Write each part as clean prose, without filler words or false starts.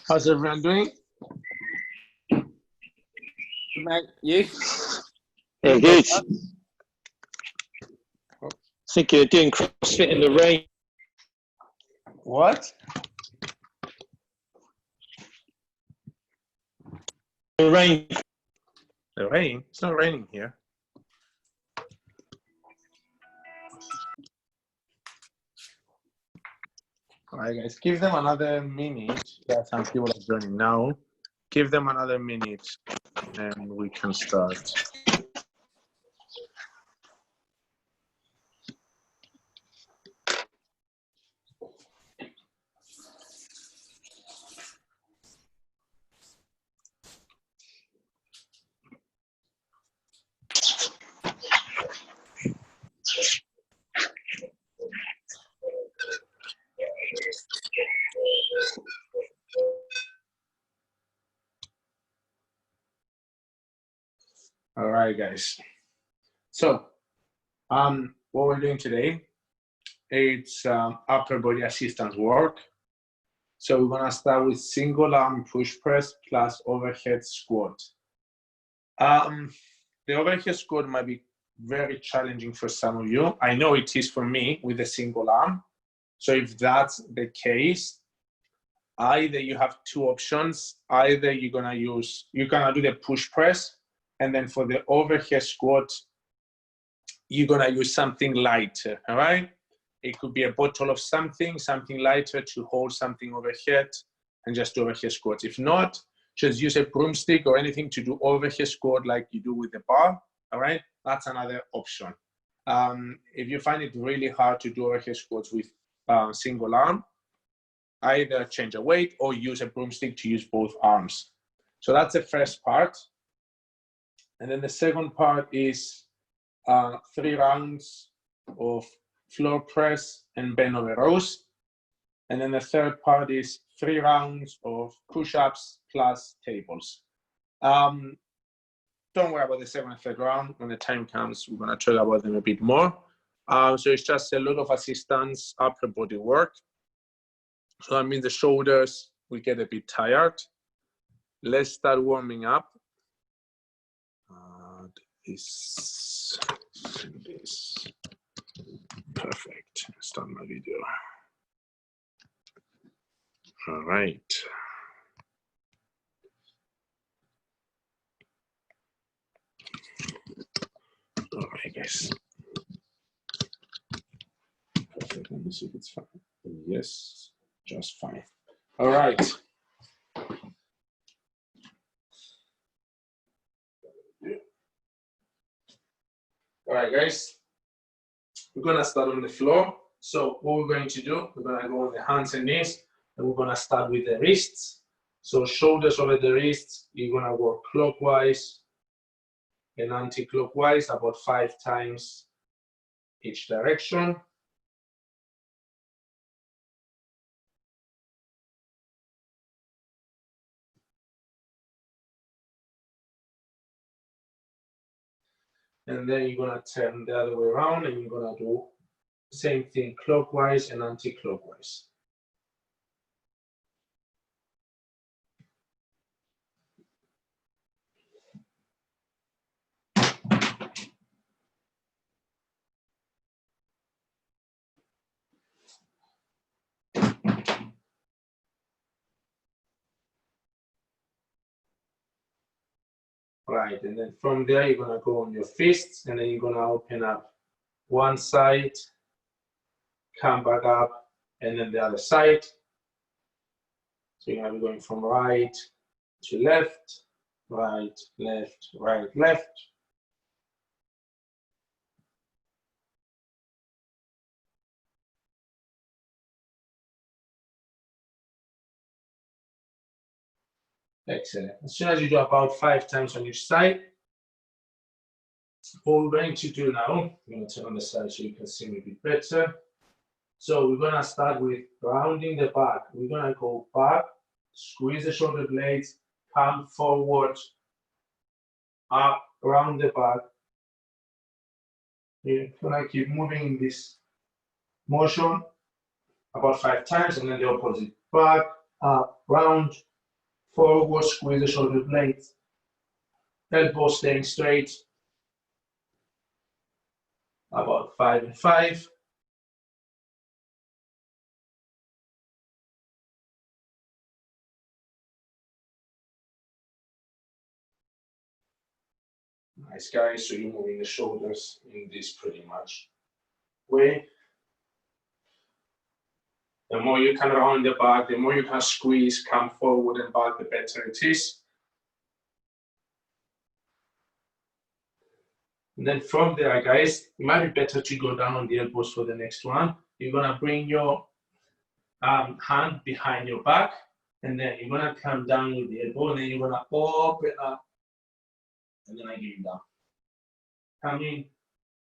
How's everyone doing? Good night. You? Yeah, good. Think you're doing CrossFit in the rain. What? The rain. The rain? It's not raining here. All right, guys. Give them another minute. There are some people are joining now. Give them another minute, and we can start. All right, guys. So, what we're doing today, it's upper body assistance work. So we're gonna start with single arm push press plus overhead squat. The overhead squat might be very challenging for some of you. I know it is for me with a single arm. So if that's the case, either you have two options. Either you're gonna do the push press, and then for the overhead squat, you're gonna use something lighter, all right? It could be a bottle of something lighter to hold something overhead and just do overhead squats. If not, just use a broomstick or anything to do overhead squat like you do with the bar, all right? That's another option. If you find it really hard to do overhead squats with single arm, either change a weight or use a broomstick to use both arms. So that's the first part. And then the second part is 3 rounds of floor press and bend over rows. And then the third part is 3 rounds of push-ups plus tables. Don't worry about the second and third round. When the time comes, we're gonna talk about them a bit more. So it's just a lot of assistance, upper body work. So that means the shoulders will get a bit tired. Let's start warming up. This. Perfect. Start my video. All right. All right, guys. Perfect. Let me see if it's fine. Yes, just fine. All right. All right, guys. We're gonna start on the floor. So what we're going to do, we're gonna go on the hands and knees, and we're gonna start with the wrists. So shoulders over the wrists, you're gonna work clockwise and anti-clockwise about 5 times each direction. And then you're gonna turn the other way around and you're gonna do the same thing clockwise and anti-clockwise. Right, and then from there, you're gonna go on your fists and then you're gonna open up one side, come back up, and then the other side. So you're gonna be going from right to left, right, left, right, left. Excellent. As soon as you do about 5 times on each side, what we're going to do now, I'm going to turn on the side so you can see me a bit better. So we're going to start with rounding the back. We're going to go back, squeeze the shoulder blades, come forward, up, round the back. You're going to keep moving in this motion about 5 times, and then the opposite. Back, up, round, Forward, squeeze the shoulder blades. Elbow staying straight. About 5 and 5. Nice, guys. So you're moving the shoulders in this pretty much way. The more you can round the back, the more you can squeeze, come forward and back, the better it is. And then from there, guys, it might be better to go down on the elbows for the next one. You're gonna bring your hand behind your back, and then you're gonna come down with the elbow, and then you're gonna open up, and then I give you down. Come in,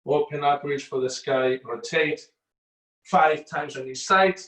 open up, reach for the sky, rotate 5 times on each side.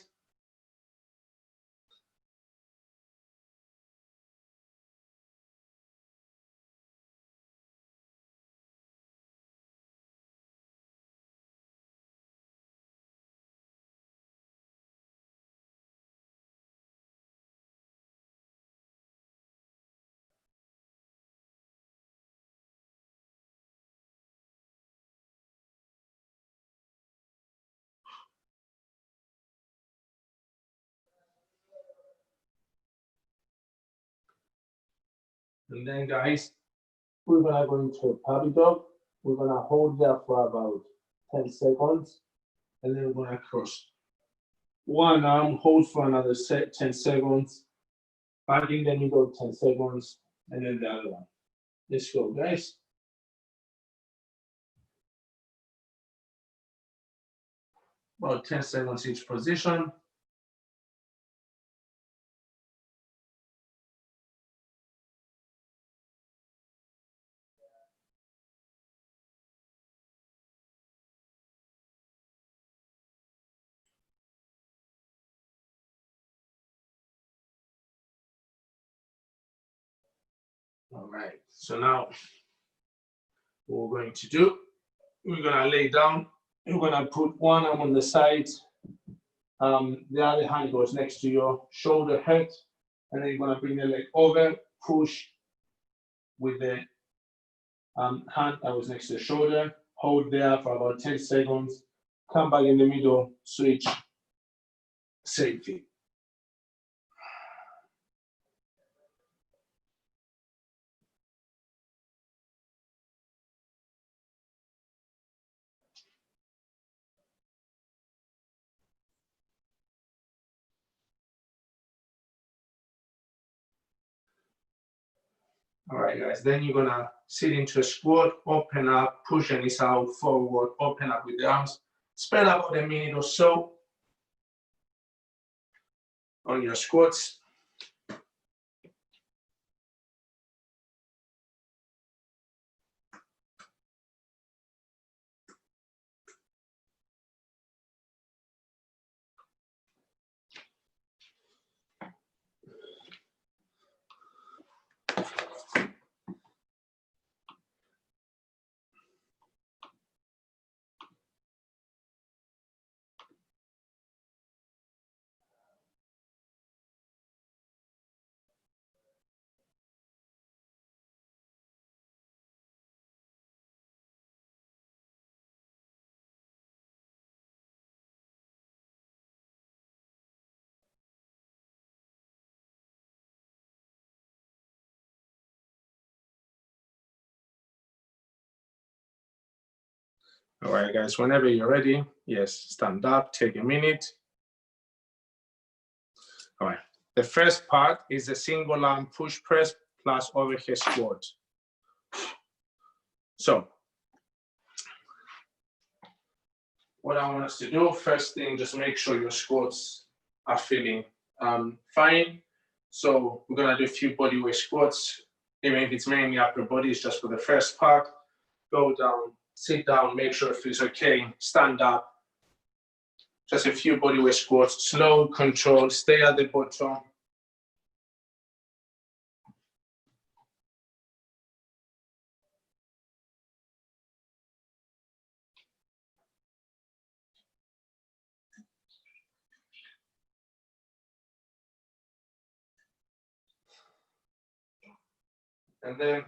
And then, guys, we're gonna go into a puppy dog. We're gonna hold there for about 10 seconds, and then we're gonna cross. One arm, hold for another 10 seconds, back in the middle, 10 seconds, and then the other one. Let's go, guys. About 10 seconds each position. All right, so now what we're going to do, we're gonna lay down, we're gonna put one arm on the side, the other hand goes next to your shoulder head, and then you're gonna bring the leg over, push with the hand that was next to the shoulder, hold there for about 10 seconds, come back in the middle, switch, same thing. All right, guys, then you're gonna sit into a squat, open up, push your knees out, forward, open up with the arms. Spend about a minute or so on your squats. All right, guys, whenever you're ready, yes, stand up, take a minute. All right, the first part is a single arm push press plus overhead squat. So, what I want us to do, first thing, just make sure your squats are feeling fine. So we're gonna do a few body weight squats, even if it's mainly upper body, it's just for the first part. Go down, sit down, make sure it feels okay, stand up. Just a few body weight squats, slow, controlled, stay at the bottom. and then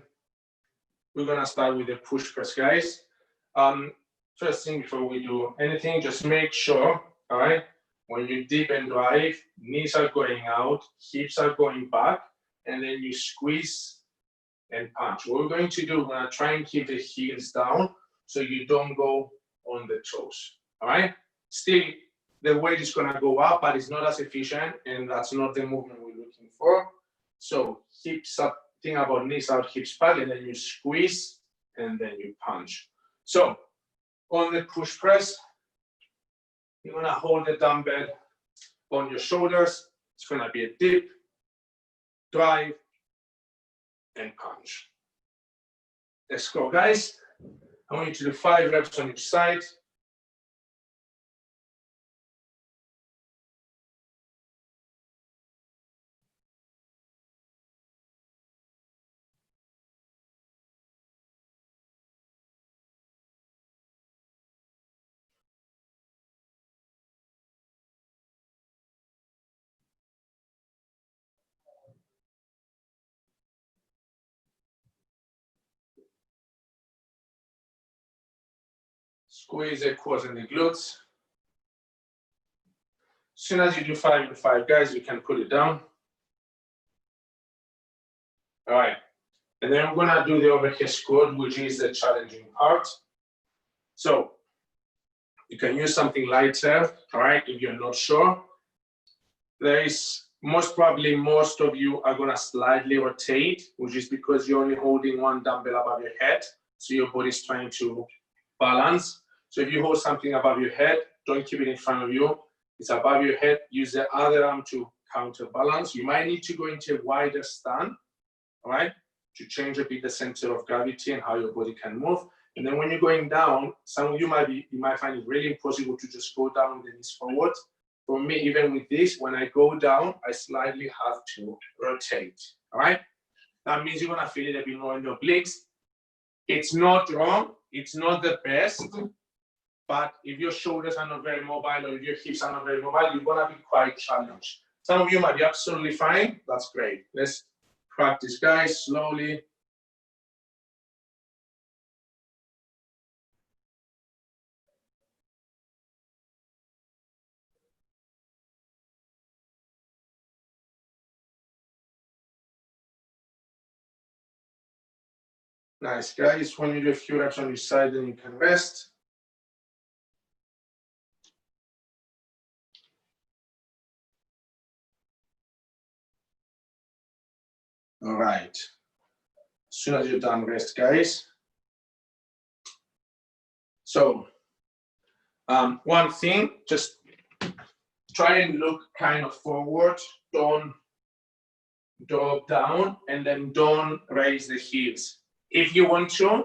we're gonna start with the push press, guys. First thing before we do anything, just make sure, all right, when you dip and drive, knees are going out, hips are going back, and then you squeeze and punch. What we're going to do, we're gonna try and keep the heels down so you don't go on the toes, all right? Still, the weight is gonna go up, but it's not as efficient, and that's not the movement we're looking for. So hips up, think about knees out, hips back, and then you squeeze, and then you punch. So on the push press, you're gonna hold the dumbbell on your shoulders. It's gonna be a dip, drive, and punch. Let's go, guys. I want you to do 5 reps on each side. Squeeze the quads and the glutes. As soon as you do 5 to 5, guys, you can put it down. All right. And then we're gonna do the overhead squat, which is the challenging part. So you can use something lighter, all right, if you're not sure. There is most of you are gonna slightly rotate, which is because you're only holding one dumbbell above your head. So your body's trying to balance. So if you hold something above your head, don't keep it in front of you. It's above your head. Use the other arm to counterbalance. You might need to go into a wider stand, all right, to change a bit the center of gravity and how your body can move. And then when you're going down, some of you might find it really impossible to just go down with the knees forward. For me, even with this, when I go down, I slightly have to rotate, all right? That means you're gonna feel it a bit more in your obliques. It's not wrong, it's not the best, but if your shoulders are not very mobile or if your hips are not very mobile, you're gonna be quite challenged. Some of you might be absolutely fine, that's great. Let's practice, guys, slowly. Nice, guys. When you do a few reps on your side, then you can rest. All right. As soon as you're done, rest, guys. So, one thing, just try and look kind of forward. Don't drop down, and then don't raise the heels. If you want to,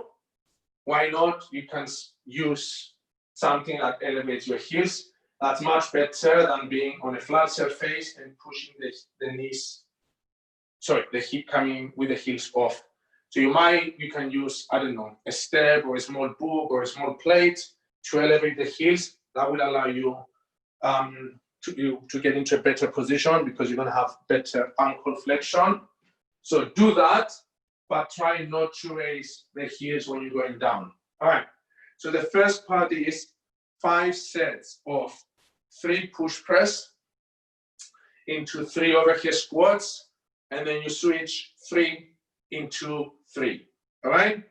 why not? You can use something that elevates your heels. That's much better than being on a flat surface and pushing the knees. Sorry, the hip coming with the heels off. So you can use, I don't know, a step or a small book or a small plate to elevate the heels. That will allow you to get into a better position because you're gonna have better ankle flexion. So do that, but try not to raise the heels when you're going down. All right, so the first part is 5 sets of 3 push press into 3 overhead squats, and then you switch 3 into 3, all right?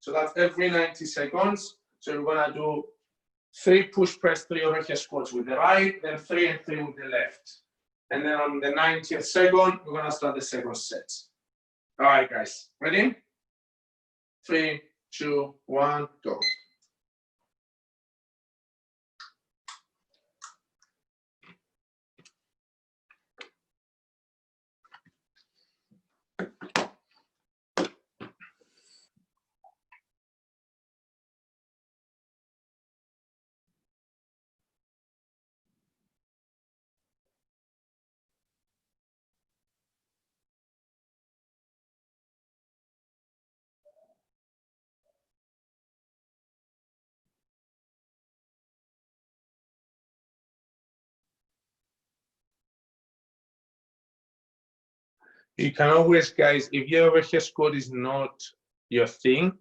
So that's every 90 seconds. So we're gonna do 3 push press, 3 overhead squats with the right, then 3 and 3 with the left. And then on the 90th second, we're gonna start the second set. All right, guys, ready? 3, 2, 1, go. You can always, guys, if your overhead squat is not your thing,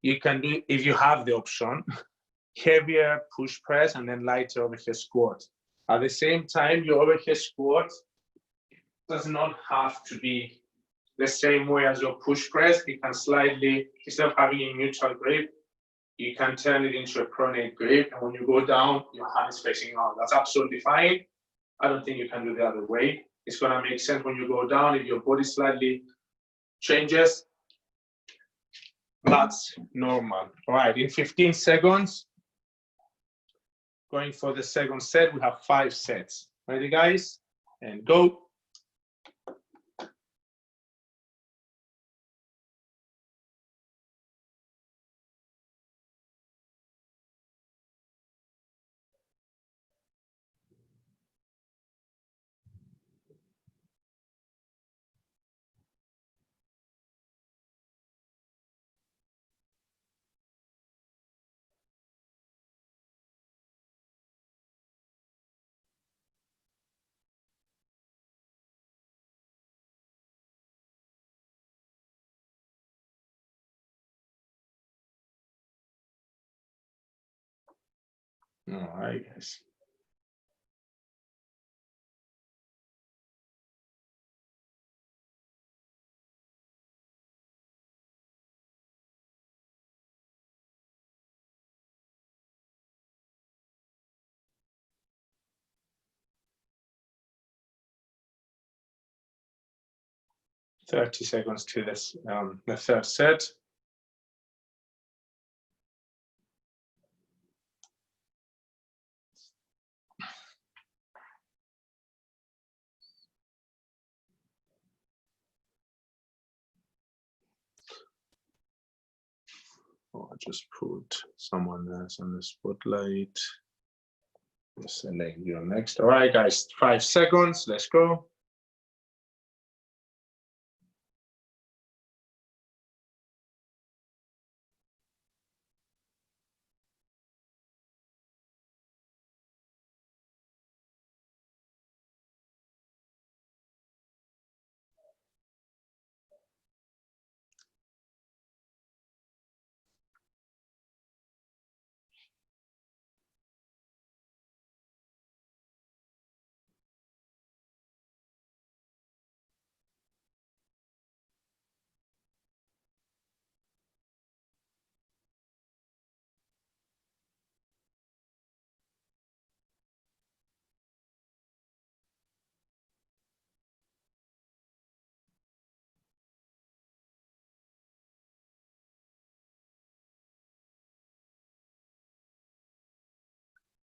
you can do, if you have the option, heavier push press and then lighter overhead squat. At the same time, your overhead squat does not have to be the same way as your push press. It can slightly, instead of having a neutral grip, you can turn it into a pronate grip. And when you go down, your hand is facing out. That's absolutely fine. I don't think you can do the other way. It's going to make sense when you go down. If your body slightly changes, that's normal. All right, in 15 seconds, going for the second set, we have 5 sets. Ready, guys? And go. All right, guys. Thirty seconds to this, the third set. Oh, I just put someone else on the spotlight. Select you next. All right, guys, 5 seconds. Let's go.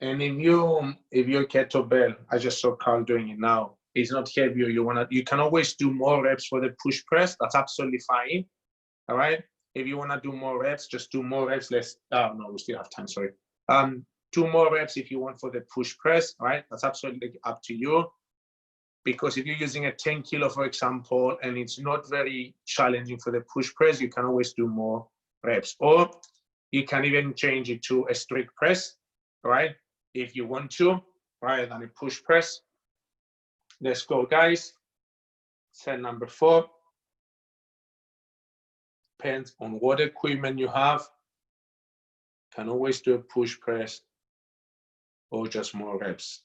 And if your kettlebell, I just saw Carl doing it now, is not heavier, you can always do more reps for the push press. That's absolutely fine. All right. If you wanna do more reps, just do more reps. No, we still have time. Sorry. 2 more reps if you want for the push press. All right. That's absolutely up to you. Because if you're using a 10 kilo, for example, and it's not very challenging for the push press, you can always do more reps. Or you can even change it to a strict press, all right? If you want to, rather than a push press. Let's go, guys. Set number 4. Depends on what equipment you have. Can always do a push press or just more reps.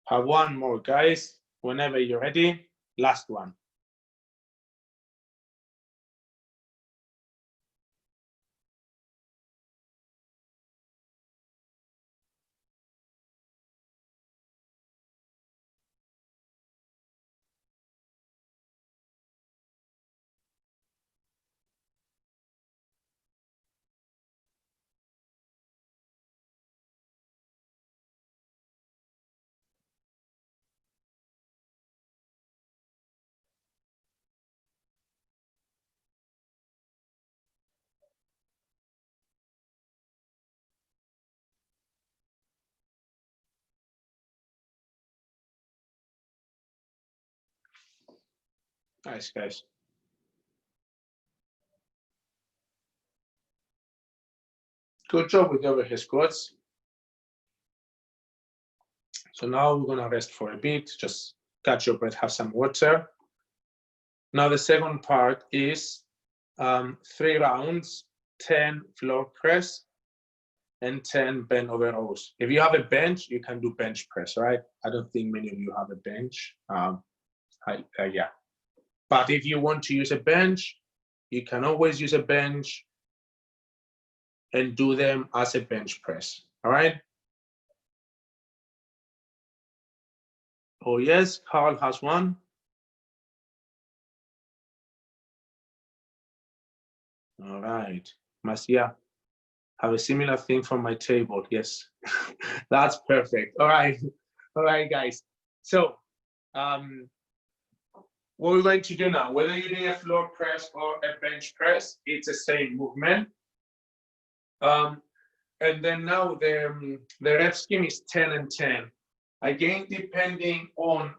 Have one more, guys. Whenever you're ready, last one. Nice, guys. Good job with the overhead squats. So now we're gonna rest for a bit, just catch your breath, have some water. Now the second part is 3 rounds, 10 floor press and 10 bent over rows. If you have a bench, you can do bench press, right? I don't think many of you have a bench. Yeah. But if you want to use a bench, you can always use a bench and do them as a bench press, all right? Oh yes, Carl has one. All right, Marcia, have a similar thing from my table, yes. That's perfect, all right, guys. So, what we're going to do now, whether you're doing a floor press or a bench press, it's the same movement. And then now the rep scheme is 10 and 10. Again, depending on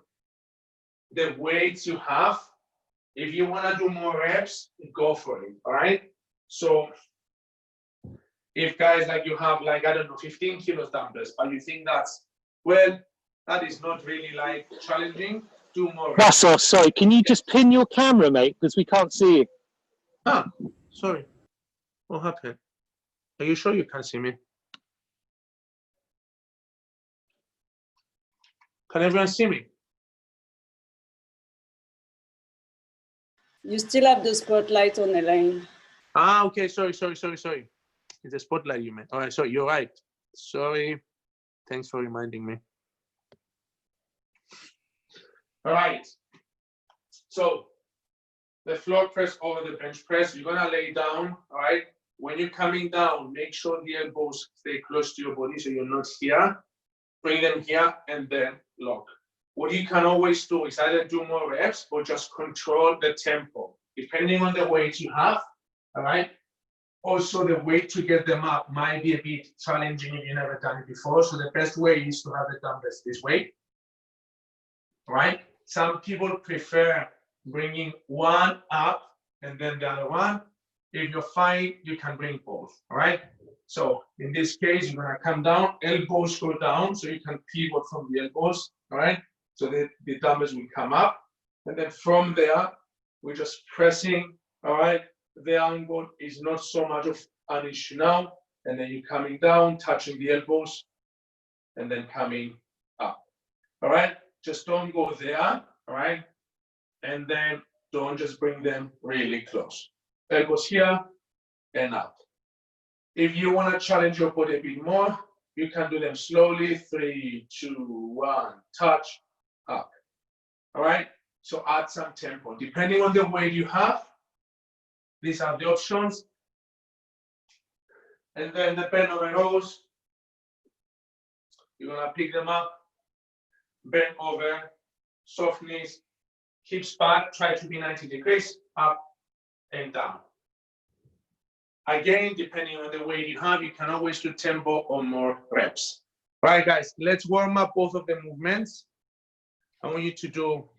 the weights you have, if you want to do more reps, go for it, all right? So if guys, like you have like, I don't know, 15 kilos dumbbells, but you think that's, well, that is not really like challenging, do more reps. Russell, sorry, can you just pin your camera, mate? Because we can't see you. Ah, sorry, what happened? Are you sure you can see me? Can everyone see me? You still have the spotlight on, Elaine. Ah, okay, sorry. It's a spotlight you meant. All right, sorry, you're right. Sorry, thanks for reminding me. All right, so the floor press over the bench press, you're gonna lay down, all right? When you're coming down, make sure the elbows stay close to your body so you're not here. Bring them here and then lock. What you can always do is either do more reps or just control the tempo, depending on the weight you have, all right? Also, the way to get them up might be a bit challenging if you've never done it before. So the best way is to have the dumbbells this way, right? Some people prefer bringing one up and then the other one. If you're fine, you can bring both, all right? So in this case, you're gonna come down, elbows go down, so you can pivot from the elbows, all right? So the dumbbells will come up. And then from there, we're just pressing, all right? The angle is not so much of an issue now. And then you're coming down, touching the elbows, and then coming up. All right? Just don't go there, all right? And then don't just bring them really close. Elbows here and up. If you want to challenge your body a bit more, you can do them slowly. 3, 2, 1, touch, up. All right? So add some tempo. Depending on the weight you have, these are the options. And then the bend over rows, you're gonna pick them up, bend over, soft knees, hips back, try to be 90 degrees, up and down. Again, depending on the weight you have, you can always do tempo or more reps. All right, guys, let's warm up both of the movements. I want you to do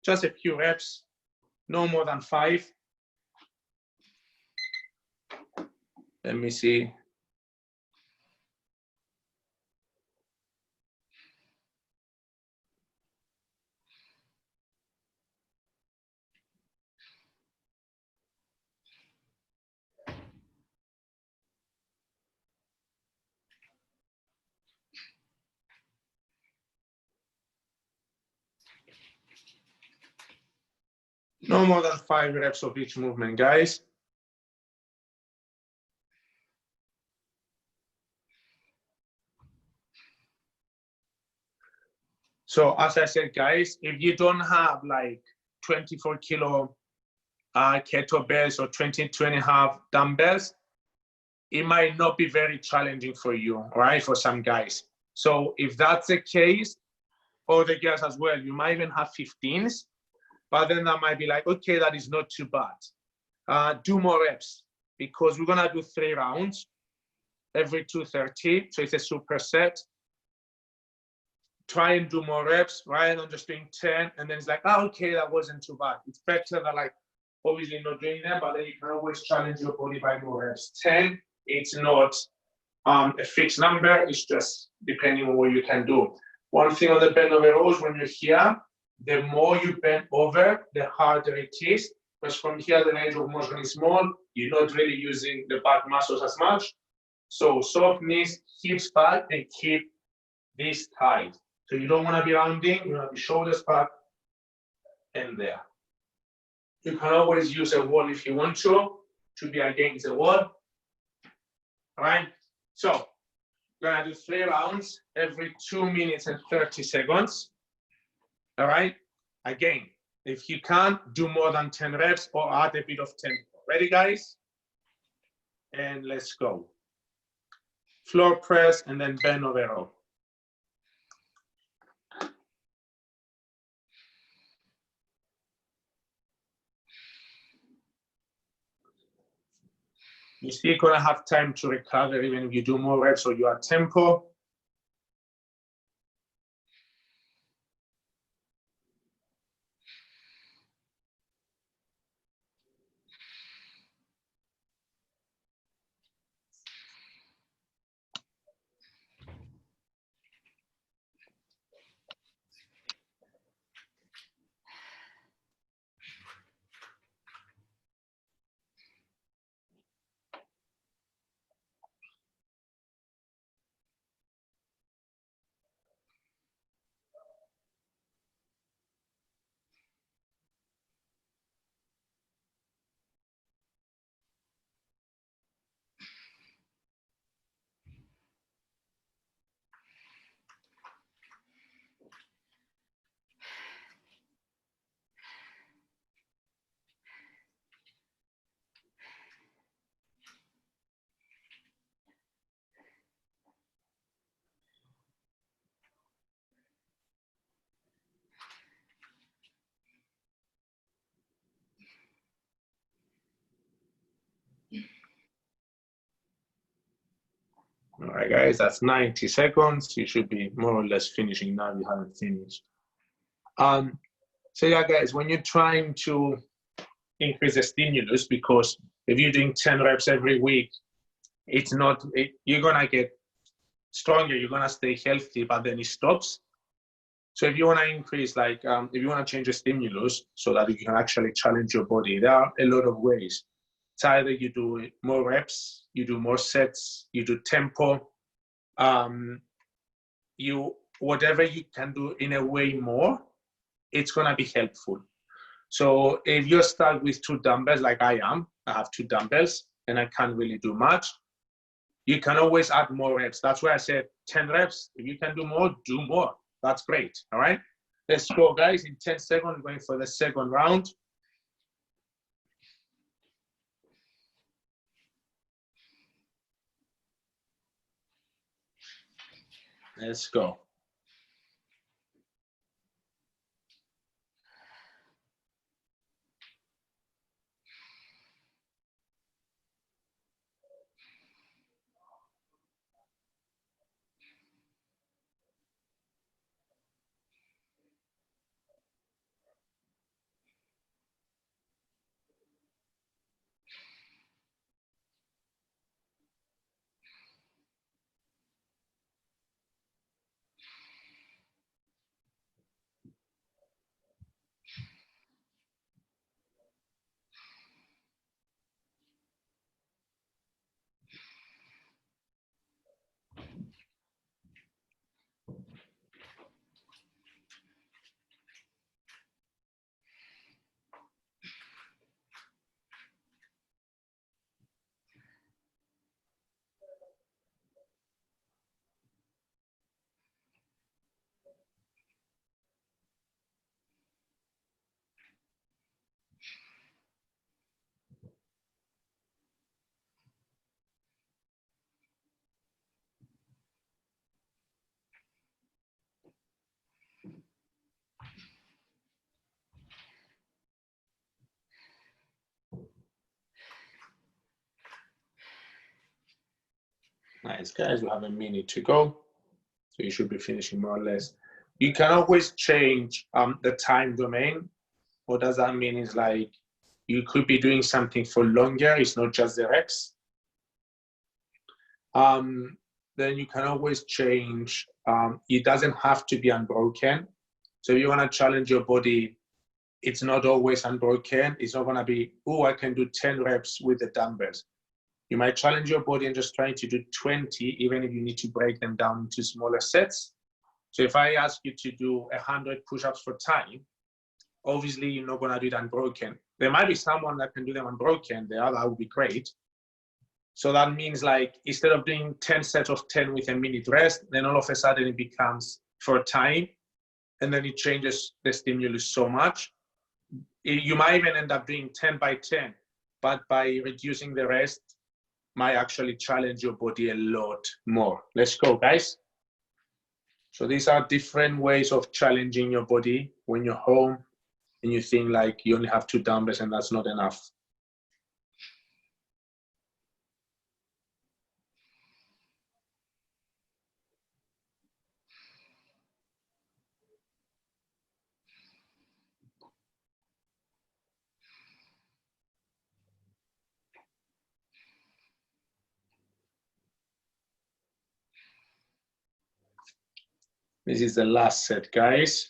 just a few reps, no more than 5. Let me see. No more than 5 reps of each movement, guys. So as I said, guys, if you don't have like 24 kilo kettlebells or 22.5 dumbbells, it might not be very challenging for you, right? For some guys. So if that's the case, or the girls as well, you might even have 15s, but then that might be like, okay, that is not too bad. Do more reps because we're gonna do 3 rounds every 230, so it's a superset. Try and do more reps rather than just doing 10, and then it's like, oh, okay, that wasn't too bad. It's better than like obviously not doing them, but then you can always challenge your body by more reps. 10, it's not a fixed number, it's just depending on what you can do. One thing on the bend over rows, when you're here, the more you bend over, the harder it is. Because from here, the range of motion is small, you're not really using the back muscles as much. So soft knees, hips back, and keep this tight. So you don't want to be rounding, you want to be shoulders back and there. You can always use a wall if you want to be against the wall. All right, so we're gonna do 3 rounds every 2 minutes and 30 seconds. All right, again, if you can't do more than 10 reps or add a bit of tempo. Ready, guys? And let's go. Floor press and then bend over row. You're still gonna have time to recover even if you do more reps or you add tempo. All right, guys, that's 90 seconds. You should be more or less finishing now. You haven't finished. So yeah, guys, when you're trying to increase the stimulus, because if you're doing 10 reps every week, it's not, you're gonna get stronger, you're gonna stay healthy, but then it stops. So if you wanna increase, like, if you wanna change the stimulus so that you can actually challenge your body, there are a lot of ways. It's either you do more reps, you do more sets, you do tempo, whatever you can do in a way more, it's gonna be helpful. So if you're stuck with 2 dumbbells like I am, I have 2 dumbbells and I can't really do much, you can always add more reps. That's why I said 10 reps. If you can do more, do more. That's great, all right? Let's go, guys. In 10 seconds, going for the second round. Let's go. Nice, guys, we have a minute to go. So you should be finishing more or less. You can always change the time domain. What does that mean is like, you could be doing something for longer, it's not just the reps. Then you can always change, it doesn't have to be unbroken. So if you wanna challenge your body, it's not always unbroken. It's not gonna be, oh, I can do 10 reps with the dumbbells. You might challenge your body and just trying to do 20, even if you need to break them down into smaller sets. So if I ask you to do 100 push-ups for time, obviously you're not gonna do it unbroken. There might be someone that can do them unbroken, that would be great. So that means like, instead of doing 10 sets of 10 with a minute rest, then all of a sudden it becomes for time, and then it changes the stimulus so much. You might even end up doing 10 by 10, but by reducing the rest, might actually challenge your body a lot more. Let's go, guys. So these are different ways of challenging your body when you're home and you think like you only have 2 dumbbells and that's not enough. This is the last set, guys.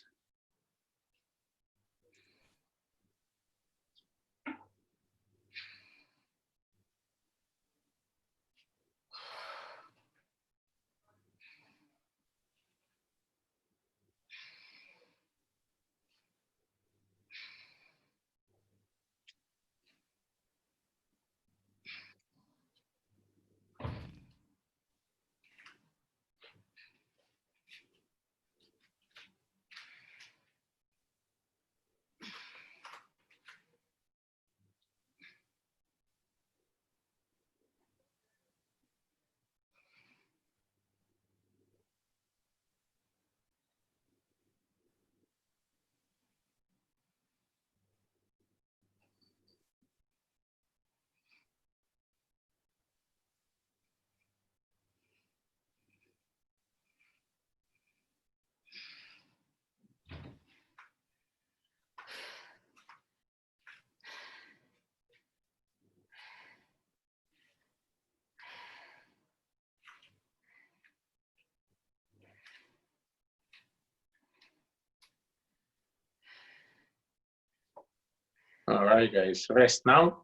All right, guys, rest now.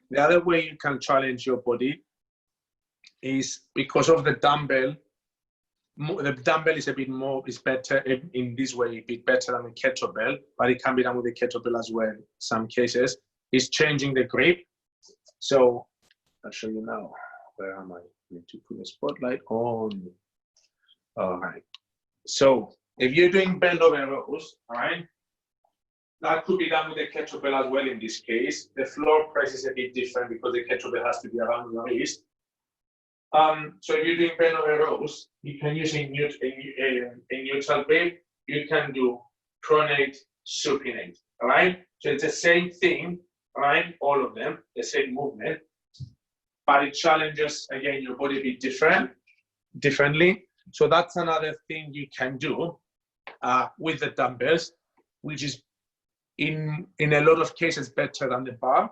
The other way you can challenge your body is because of the dumbbell. The dumbbell is a bit more, is better in this way, a bit better than the kettlebell, but it can be done with the kettlebell as well in some cases, is changing the grip. So I'll show you now. Where am I? I need to put the spotlight on. All right. So if you're doing bend over rows, all right, that could be done with the kettlebell as well in this case. The floor press is a bit different because the kettlebell has to be around your wrist. So if you're doing bend over rows, you can use a neutral grip. You can do pronate, supinate, all right? So it's the same thing, all right? All of them, the same movement, but it challenges, again, your body a bit differently. So that's another thing you can do with the dumbbells, which is in a lot of cases better than the bar.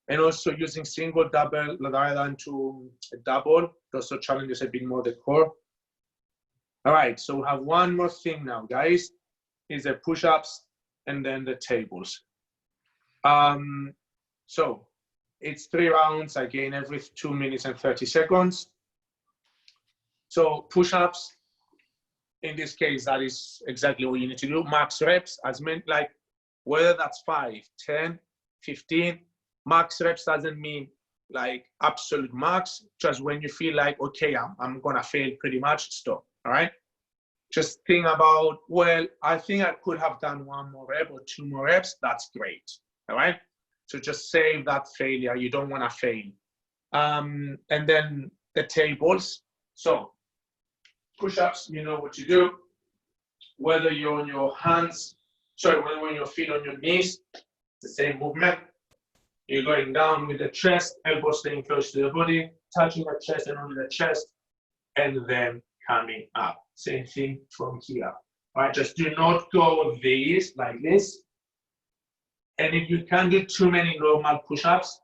And also using single, double, rather than to double, it also challenges a bit more the core. All right, so we have one more thing now, guys, is the push-ups and then the tables. So it's 3 rounds, again, every 2 minutes and 30 seconds. So push-ups, in this case, that is exactly what you need to do. Max reps, as meant, like whether that's 5, 10, 15, max reps doesn't mean like absolute max, just when you feel like, okay, I'm gonna fail pretty much, stop, all right? Just think about, well, I think I could have done 1 more rep or 2 more reps, that's great, all right? So just save that failure, you don't wanna fail. And then the tables, so push-ups, you know what to do, whether you're on your hands, whether on your feet on your knees, the same movement. You're going down with the chest, elbows staying close to the body, touching the chest and only the chest, and then coming up. Same thing from here. All right, just do not go this like this. And if you can't do too many normal push-ups,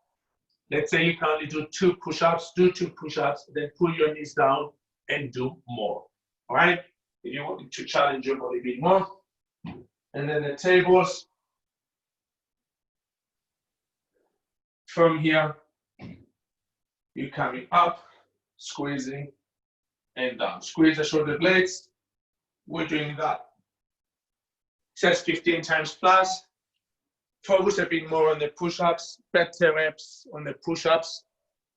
let's say you can only do 2 push-ups, do 2 push-ups, then pull your knees down and do more. All right? If you want to challenge your body a bit more. And then the tables. From here, you're coming up, squeezing, and down. Squeeze the shoulder blades. We're doing that. It says 15 times plus. Focus a bit more on the push-ups, better reps on the push-ups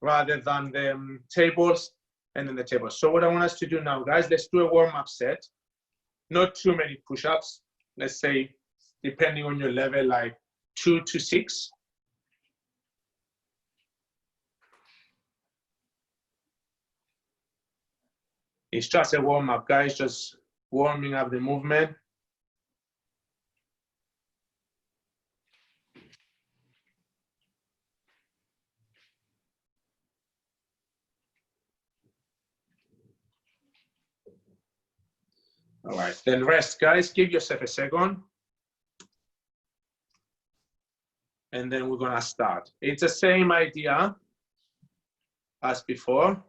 rather than the tables and then the tables. So what I want us to do now, guys, let's do a warm-up set. Not too many push-ups. Let's say, depending on your level, like 2 to 6. It's just a warm-up, guys, just warming up the movement. All right, then rest, guys. Give yourself a second. And then we're gonna start. It's the same idea as before.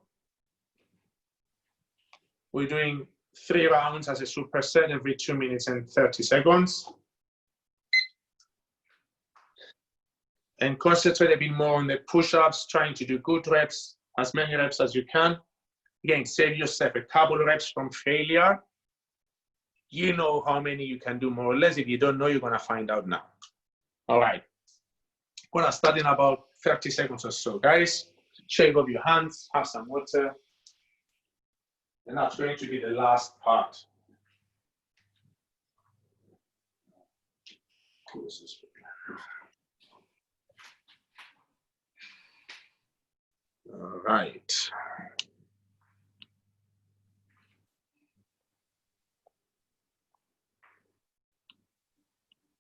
We're doing 3 rounds as a superset every 2 minutes and 30 seconds. And concentrate a bit more on the push-ups, trying to do good reps, as many reps as you can. Again, save yourself a couple of reps from failure. You know how many you can do more or less. If you don't know, you're gonna find out now. All right, we're gonna start in about 30 seconds or so, guys. Shake off your hands, have some water. And that's going to be the last part. All right.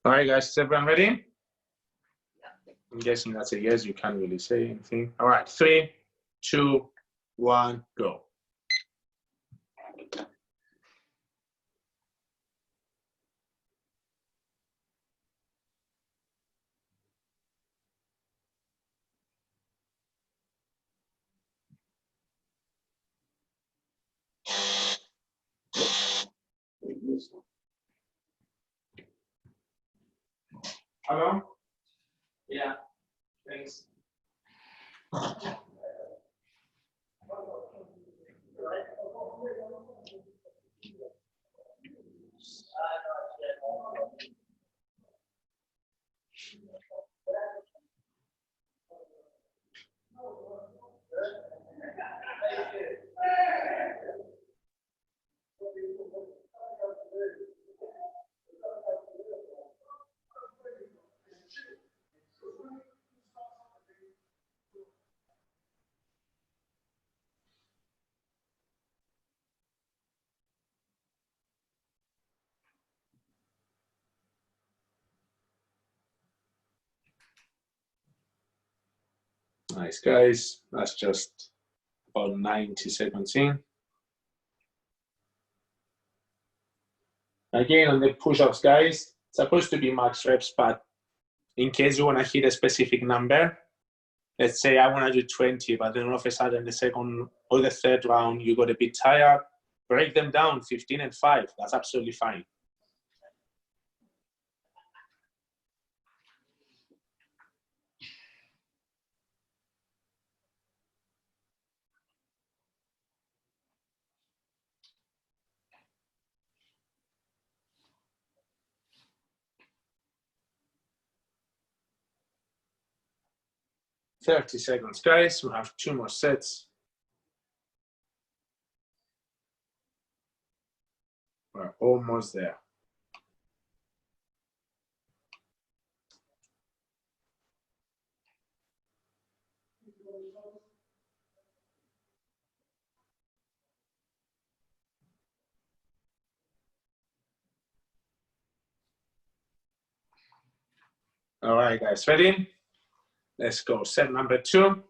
All right, guys, is everyone ready? I'm guessing that's a yes, you can't really say anything. All right, 3, 2, 1, go. Hello? Yeah, thanks. Nice, guys. That's just about 90 seconds in. Again, on the push-ups, guys, it's supposed to be max reps, but in case you want to hit a specific number, let's say I want to do 20, but then all of a sudden the second or the third round, you got a bit tired, break them down, 15 and 5. That's absolutely fine. "30 seconds, guys. We have 2 more sets. We're almost there. All right, guys, ready? Let's go. Set number 2.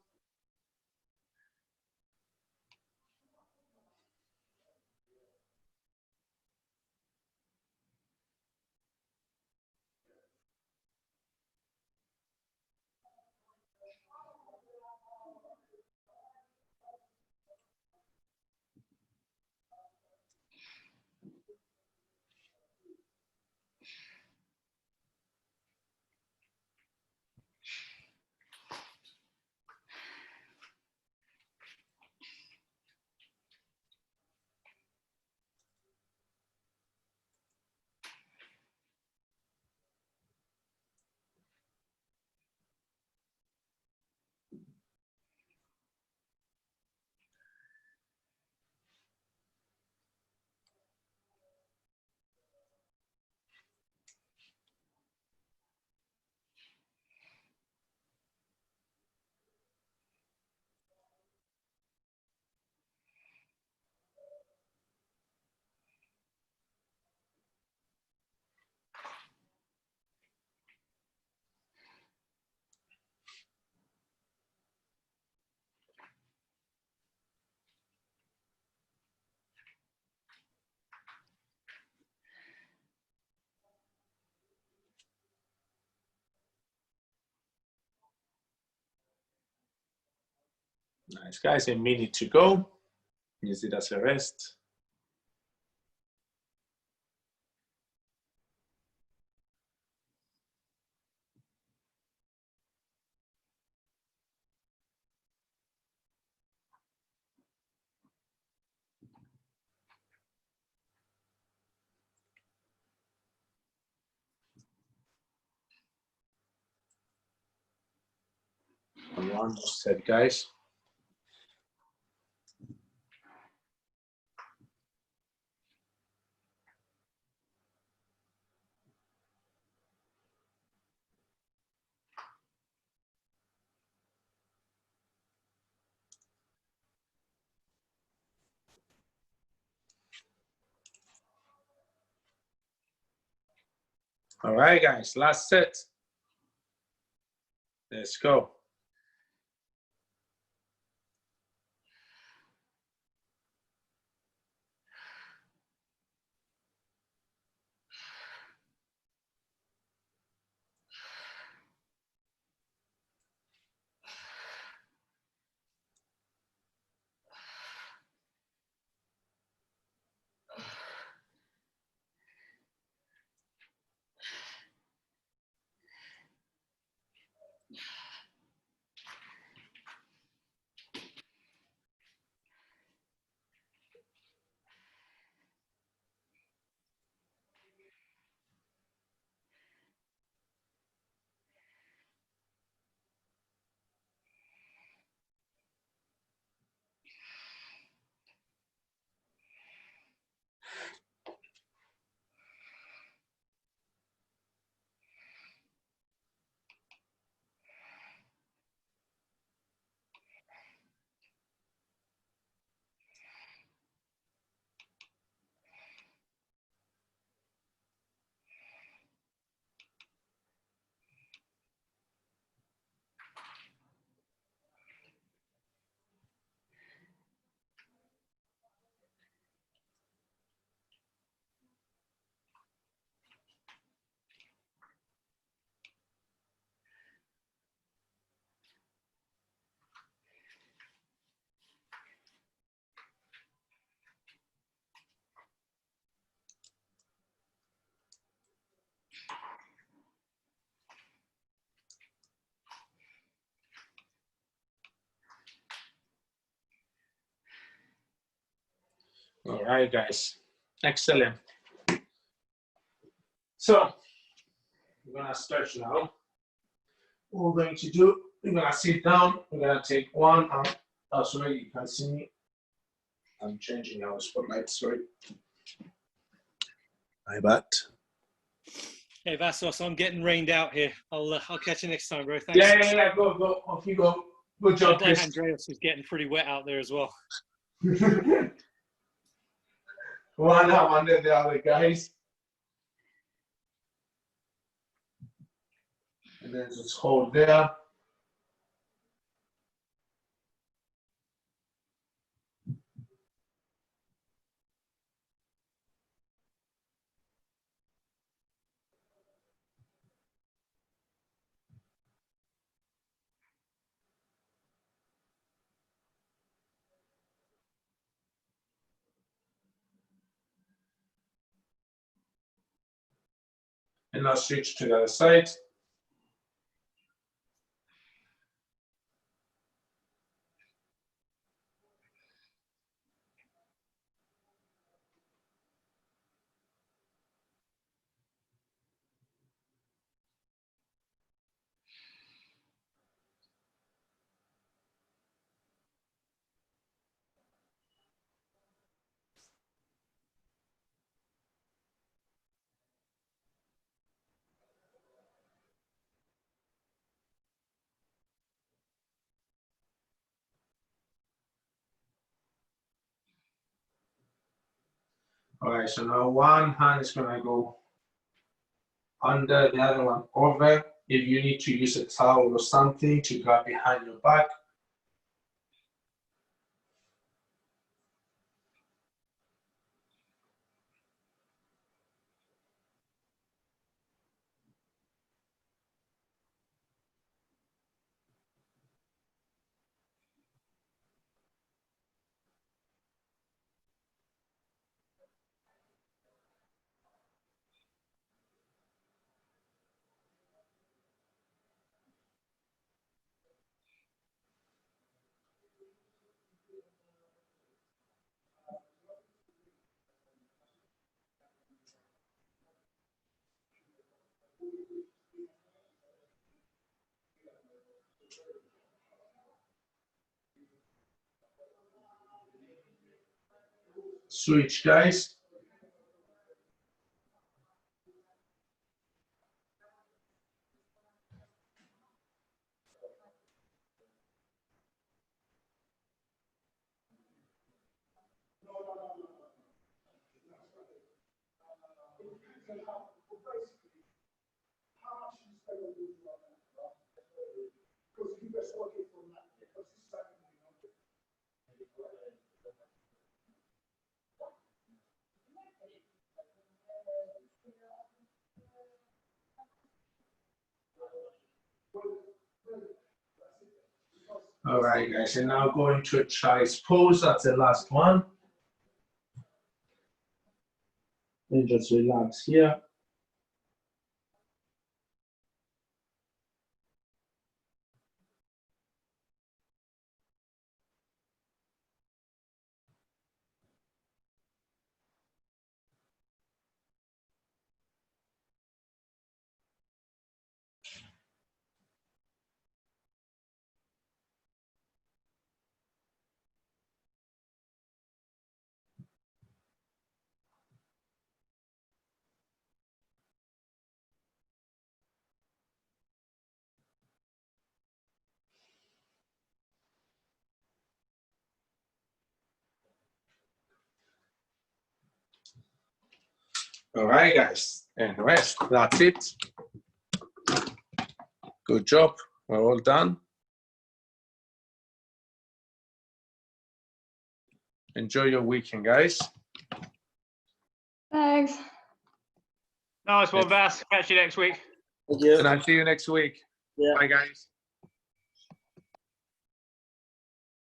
Nice, guys. A minute to go. Use it as a rest. One more set, guys. All right, guys, last set. Let's go. All right, guys. Excellent. So we're gonna stretch now. What we're going to do, we're gonna sit down. We're gonna take one arm. Oh, sorry, you can see me. I'm changing our spotlight. Sorry. My bad. Hey Vassos, I'm getting rained out here. I'll catch you next time, bro. Thanks. Yeah. Go. Off you go. Good job, Like Chris. Andreas is getting pretty wet out there as well. One arm under the other, guys. And then just hold there. And now switch to the other side. All right, so now one hand is gonna go under, the other one over. If you need to use a towel or something to grab behind your back. switch, guys. All right, guys, and now going to a child's pose. That's the last one. And just relax here. All right, guys, and rest. That's it. Good job. We're all done. Enjoy your weekend, guys. Thanks. Nice one, Vas. Catch you next week. Thank you. And I'll see you next week. Yeah. Bye, guys.